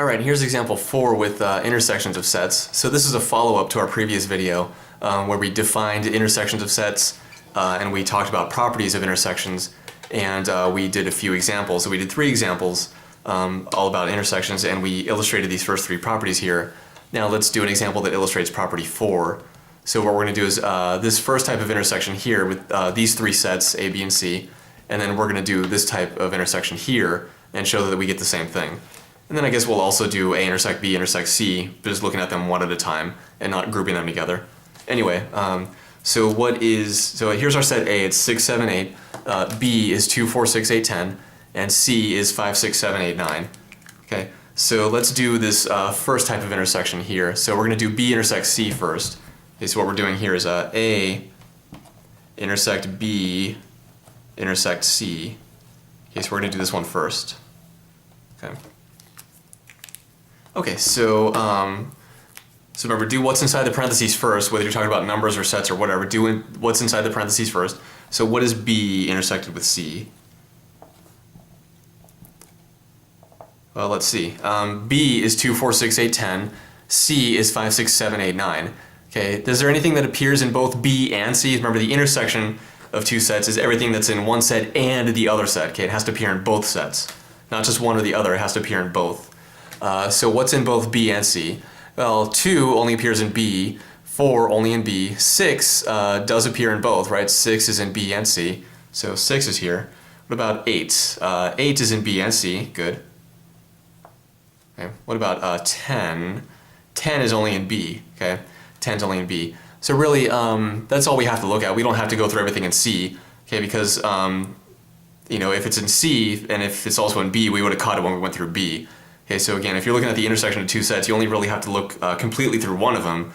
Alright, here's example 4 with intersections of sets. So this is a follow-up to our previous video where we defined intersections of sets and we talked about properties of intersections, and we did a few examples. So we did 3 examples all about intersections, and we illustrated these first 3 properties here. Now let's do an example that illustrates property 4. So what we're going to do is this first type of intersection here with these 3 sets, A, B, and C, and then we're going to do this type of intersection here and show that we get the same thing. And then I guess we'll also do A intersect B intersect C, just looking at them one at a time and not grouping them together. Anyway, so here's our set A, it's 6, 7, 8, B is 2, 4, 6, 8, 10, and C is 5, 6, 7, 8, 9. Okay, so let's do this first type of intersection here. So we're going to do B intersect C first. Okay, so what we're doing here is A intersect B intersect C. Okay, so we're going to do this one first. Okay. Okay, so remember, do what's inside the parentheses first, whether you're talking about numbers or sets or whatever, do what's inside the parentheses first. So what is B intersected with C? Well, let's see. B is 2, 4, 6, 8, 10. C is 5, 6, 7, 8, 9. Okay, is there anything that appears in both B and C? Remember, the intersection of 2 sets is everything that's in one set and the other set. Okay, it has to appear in both sets. Not just one or the other, it has to appear in both. So what's in both B and C? Well, 2 only appears in B, 4 only in B, 6 does appear in both, right? 6 is in B and C, so 6 is here. What about 8? 8 is in B and C, good. Okay. What about 10? 10 is only in B, okay? 10 is only in B. So really, that's all we have to look at. We don't have to go through everything in C, okay? Because, you know, if it's in C and if it's also in B, we would have caught it when we went through B. Okay, so again, if you're looking at the intersection of 2 sets, you only really have to look completely through one of them.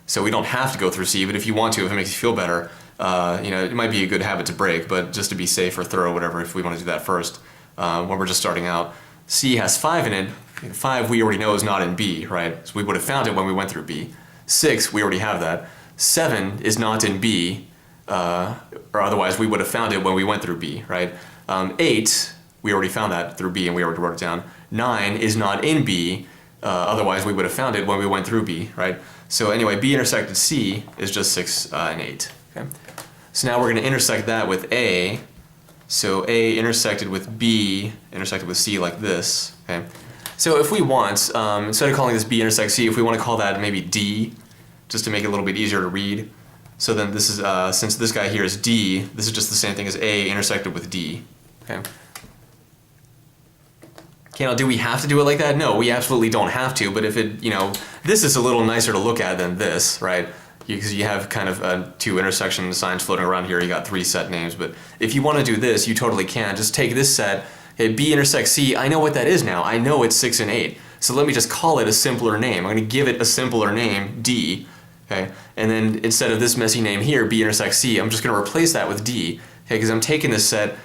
So we don't have to go through C, but if you want to, if it makes you feel better, you know, it might be a good habit to break, but just to be safe or thorough, whatever, if we want to do that first, when we're just starting out. C has 5 in it. 5 we already know is not in B, right? So we would have found it when we went through B. 6, we already have that. 7 is not in B, or otherwise we would have found it when we went through B, right? 8, we already found that through B and we already wrote it down. 9 is not in B, otherwise we would have found it when we went through B, right? So anyway, B intersected C is just 6 and 8. Okay? So now we're going to intersect that with A. So A intersected with B intersected with C like this. Okay? So if we want, instead of calling this B intersect C, if we want to call that maybe D, just to make it a little bit easier to read. So then this is, since this guy here is D, this is just the same thing as A intersected with D. Okay? Okay, now do we have to do it like that? No, we absolutely don't have to, but if it, you know, this is a little nicer to look at than this, right? Because you have kind of 2 intersection signs floating around here, you got 3 set names, but if you want to do this, you totally can. Just take this set, okay, B intersect C, I know what that is now. I know it's 6 and 8, so let me just call it a simpler name. I'm going to give it a simpler name, D, okay? And then instead of this messy name here, B intersect C, I'm just going to replace that with D, okay? Because I'm taking this set,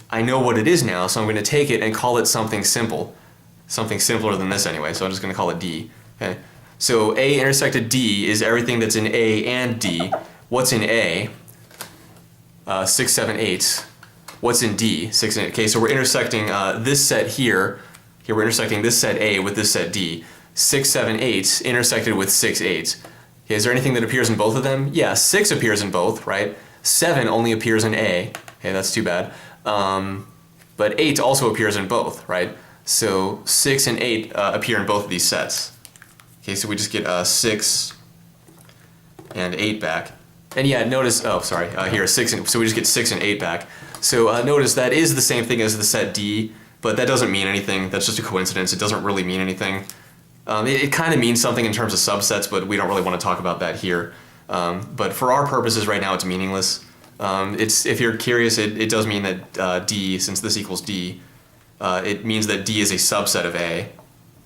I know what it is now, so I'm going to take it and call it something simple. Something simpler than this anyway, so I'm just going to call it D. Okay? So A intersected D is everything that's in A and D. What's in A? 6, 7, 8. What's in D? 6 and 8. Okay, so we're intersecting this set here. Here we're intersecting this set A with this set D. 6, 7, 8 intersected with 6, 8. Okay, is there anything that appears in both of them? Yeah, 6 appears in both, right? 7 only appears in A. Okay, that's too bad. But 8 also appears in both, right? So 6 and 8 appear in both of these sets. Okay, so we just get 6 and 8 back. And yeah, notice, oh sorry, here 6 and, so we just get 6 and 8 back. So notice that is the same thing as the set D, but that doesn't mean anything. That's just a coincidence. It doesn't really mean anything. It kind of means something in terms of subsets, but we don't really want to talk about that here. But for our purposes right now, it's meaningless. If you're curious, it does mean that D, since this equals D, it means that D is a subset of A,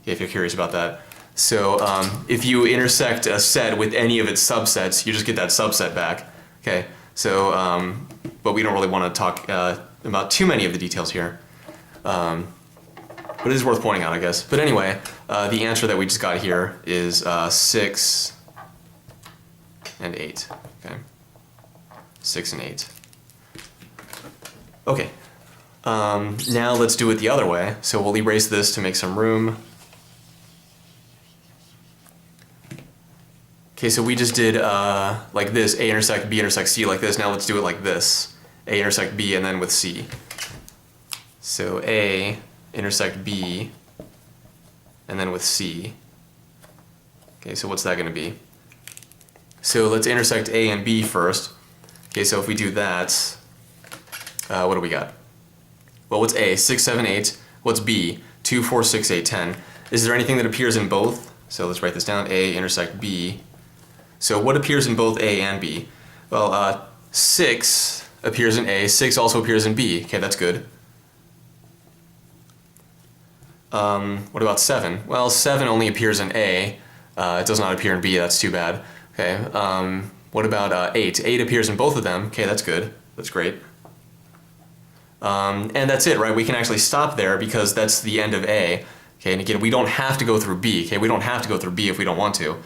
if you're curious about that. So if you intersect a set with any of its subsets, you just get that subset back. Okay. So, but we don't really want to talk about too many of the details here. But it is worth pointing out, I guess. But anyway, the answer that we just got here is 6 and 8. Okay. 6 and 8. Okay. Now let's do it the other way. So we'll erase this to make some room. Okay, so we just did like this, A intersect B intersect C like this. Now let's do it like this, A intersect B and then with C. So A intersect B and then with C. Okay, so what's that going to be? So let's intersect A and B first. Okay, so if we do that, what do we got? Well, what's A? 6, 7, 8. What's B? 2, 4, 6, 8, 10. Is there anything that appears in both? So let's write this down, A intersect B. So what appears in both A and B? Well, 6 appears in A, 6 also appears in B. Okay, that's good. What about 7? Well, 7 only appears in A. It does not appear in B, that's too bad. Okay, what about 8? 8 appears in both of them. Okay, that's good. That's great. And that's it, right? We can actually stop there because that's the end of A. Okay, and again, we don't have to go through B. Okay, we don't have to go through B if we don't want to.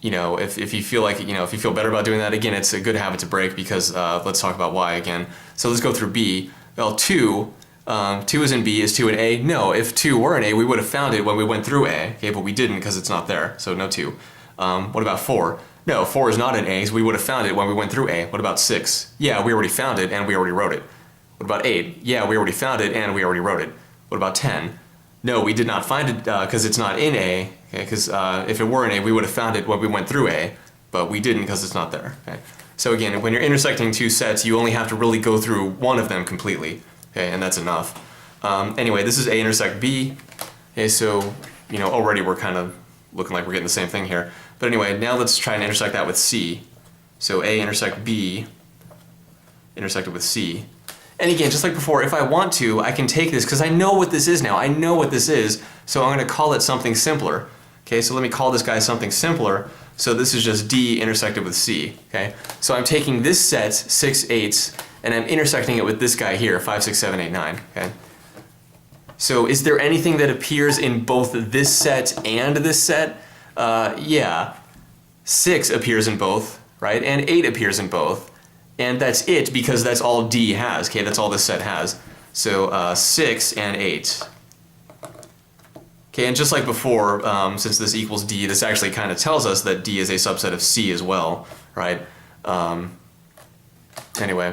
You know, if you feel like, you know, if you feel better about doing that, again, it's a good habit to break because let's talk about why again. So let's go through B. Well, 2 is in B. Is 2 in A? No, if 2 were in A, we would have found it when we went through A, okay, but we didn't because it's not there, so no 2. What about 4? No, 4 is not in A, so we would have found it when we went through A. What about 6? Yeah, we already found it and we already wrote it. What about 8? Yeah, we already found it and we already wrote it. What about 10? No, we did not find it because it's not in A, okay, because if it were in A, we would have found it when we went through A, but we didn't because it's not there, okay. So again, when you're intersecting two sets, you only have to really go through one of them completely. Okay, and that's enough. Anyway, this is A intersect B. Okay, so, you know, already we're kind of looking like we're getting the same thing here. But anyway, now let's try and intersect that with C. So A intersect B intersected with C. And again, just like before, if I want to, I can take this, because I know what this is now. I know what this is, so I'm going to call it something simpler. Okay, so let me call this guy something simpler. So this is just D intersected with C. Okay, so I'm taking this set, 6, 8, and I'm intersecting it with this guy here, 5, 6, 7, 8, 9. Okay. So is there anything that appears in both this set and this set? Yeah. 6 appears in both, right? And 8 appears in both. And that's it because that's all D has. Okay, that's all this set has. So 6 and 8. Okay, and just like before, since this equals D, this actually kind of tells us that D is a subset of C as well, right? Anyway,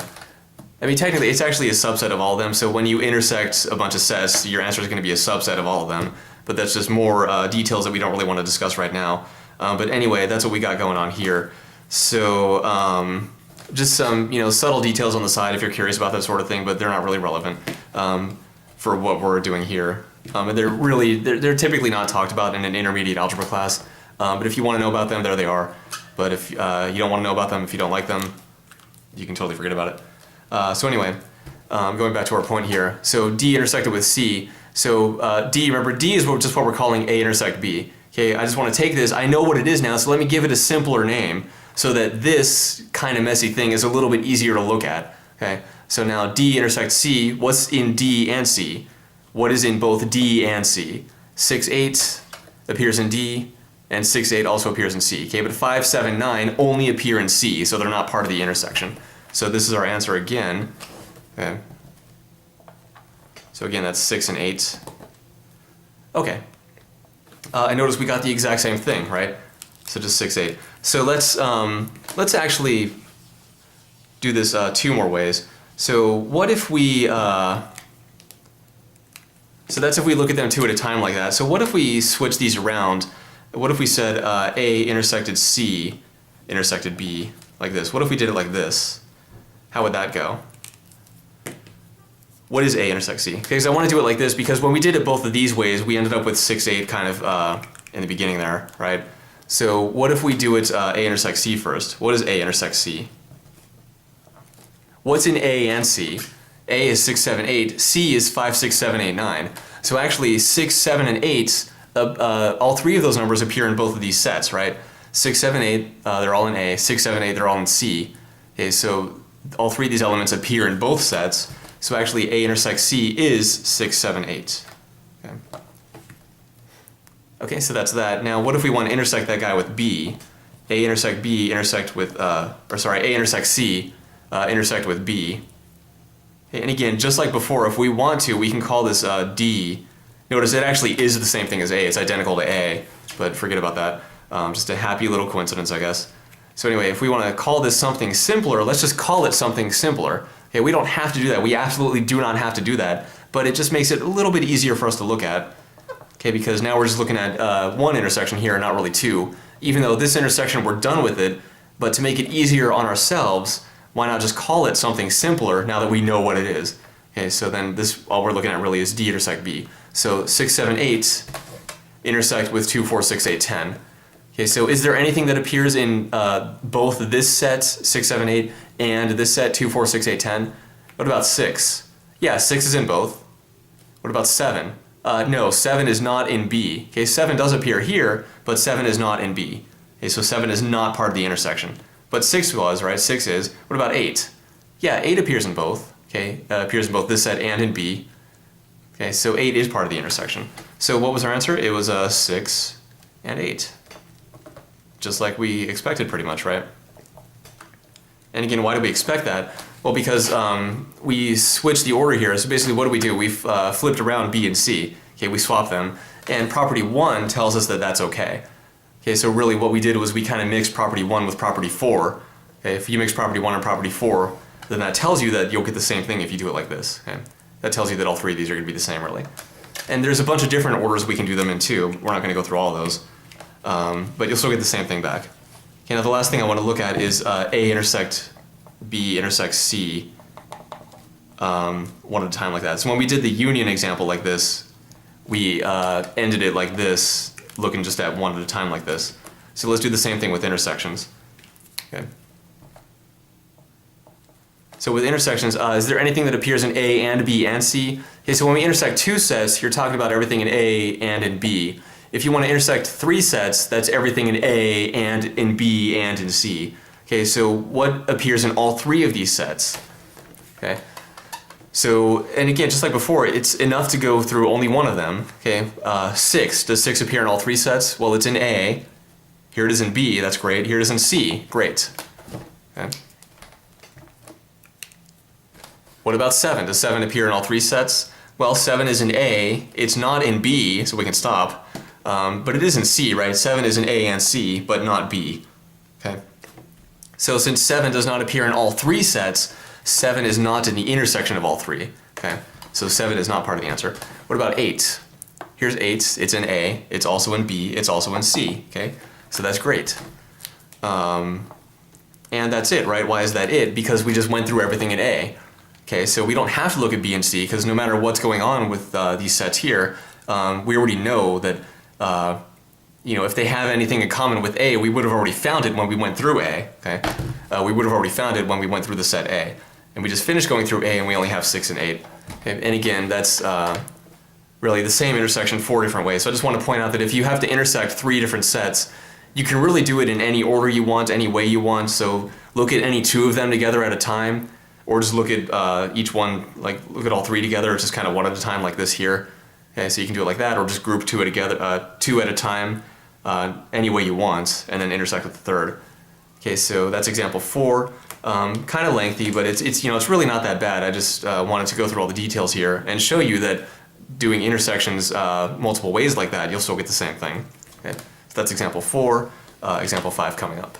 I mean, technically, it's actually a subset of all of them, so when you intersect a bunch of sets, your answer is going to be a subset of all of them, but that's just more details that we don't really want to discuss right now. But anyway, that's what we got going on here. So, just some, you know, subtle details on the side if you're curious about that sort of thing, but they're not really relevant for what we're doing here. And they're typically not talked about in an intermediate algebra class, but if you want to know about them, there they are. But if you don't want to know about them, if you don't like them, you can totally forget about it. So anyway, going back to our point here, so D intersected with C. So D, remember, D is just what we're calling A intersect B. Okay, I just want to take this, I know what it is now, so let me give it a simpler name so that this kind of messy thing is a little bit easier to look at. Okay, so now D intersects C. What's in D and C? What is in both D and C? 6, 8 appears in D, and 6, 8 also appears in C. Okay, but 5, 7, 9 only appear in C, so they're not part of the intersection. So this is our answer again. Okay. So again, that's 6 and 8. Okay. I notice we got the exact same thing, right? So just 6, 8. So let's actually do this 2 more ways. So what if we so that's if we look at them 2 at a time like that. So what if we switch these around? What if we said A intersected C intersected B like this? What if we did it like this? How would that go? What is A intersect C? Because I want to do it like this because when we did it both of these ways, we ended up with 6, 8 kind of in the beginning there, right? So what if we do it A intersect C first? What is A intersect C? What's in A and C? A is 6, 7, 8. C is 5, 6, 7, 8, 9. So actually 6, 7, and 8, all 3 of those numbers appear in both of these sets, right? 6, 7, 8, they're all in A. 6, 7, 8, they're all in C. Okay, so all 3 of these elements appear in both sets. So actually A intersects C is 6, 7, 8. Okay. Okay, so that's that. Now what if we want to intersect that guy with B? A intersect B intersect with, A intersect C intersect with B. Okay, and again, just like before, if we want to, we can call this D. Notice it actually is the same thing as A. It's identical to A, but forget about that. Just a happy little coincidence, I guess. So anyway, if we want to call this something simpler, let's just call it something simpler. Okay, we don't have to do that. We absolutely do not have to do that, but it just makes it a little bit easier for us to look at. Okay, because now we're just looking at one intersection here and not really two. Even though this intersection we're done with it, but to make it easier on ourselves, why not just call it something simpler now that we know what it is? Okay, so then this, all we're looking at really is D intersect B. So 6, 7, 8 intersect with 2, 4, 6, 8, 10. Okay, so is there anything that appears in both this set, 6, 7, 8, and this set, 2, 4, 6, 8, 10? What about 6? Yeah, 6 is in both. What about 7? No, 7 is not in B. Okay, 7 does appear here, but 7 is not in B. Okay, so 7 is not part of the intersection. But 6 was, right? 6 is. What about 8? Yeah, 8 appears in both. Okay, appears in both this set and in B. Okay, so 8 is part of the intersection. So what was our answer? It was 6 and 8. Just like we expected pretty much, right? And again, why do we expect that? Well, because we switched the order here. So basically what do? We've flipped around B and C. Okay, we swapped them. And property 1 tells us that that's okay. Okay, so really what we did was we kind of mixed property 1 with property 4. Okay, if you mix property 1 and property 4, then that tells you that you'll get the same thing if you do it like this. Okay? That tells you that all three of these are going to be the same, really. And there's a bunch of different orders we can do them in, too. We're not going to go through all of those. But you'll still get the same thing back. Okay, now the last thing I want to look at is A intersect B intersect C one at a time like that. So when we did the union example like this, we ended it like this, looking just at one at a time like this. So let's do the same thing with intersections. Okay. So with intersections, is there anything that appears in A and B and C? Okay, so when we intersect two sets, you're talking about everything in A and in B. If you want to intersect three sets, that's everything in A and in B and in C. Okay, so what appears in all three of these sets? Okay, so, and again, just like before, it's enough to go through only one of them. Okay, 6, does 6 appear in all three sets? Well, it's in A. Here it is in B, that's great. Here it is in C, great. Okay. What about 7? Does 7 appear in all three sets? Well, 7 is in A, it's not in B, so we can stop. But it is in C, right? 7 is in A and C, but not B. Okay. So since 7 does not appear in all three sets, 7 is not in the intersection of all three. Okay. So 7 is not part of the answer. What about 8? Here's 8, it's in A, it's also in B, it's also in C. Okay. So that's great. And that's it, right? Why is that it? Because we just went through everything in A. Okay, so we don't have to look at B and C because no matter what's going on with these sets here, we already know that if they have anything in common with A, we would have already found it when we went through A. Okay, we would have already found it when we went through the set A, and we just finished going through A, and we only have 6 and 8. Okay? And again, that's really the same intersection 4 different ways. So I just want to point out that if you have to intersect 3 different sets, you can really do it in any order you want, any way you want. So look at any 2 of them together at a time. Or just look at each one, like look at all 3 together, just kind of one at a time like this here. Okay, so you can do it like that, or just group 2 together, 2 at a time, any way you want, and then intersect with the third. Okay, so that's example 4. Kind of lengthy, but it's really not that bad. I just wanted to go through all the details here and show you that doing intersections multiple ways like that, you'll still get the same thing. Okay, so that's example 4. Example 5 coming up.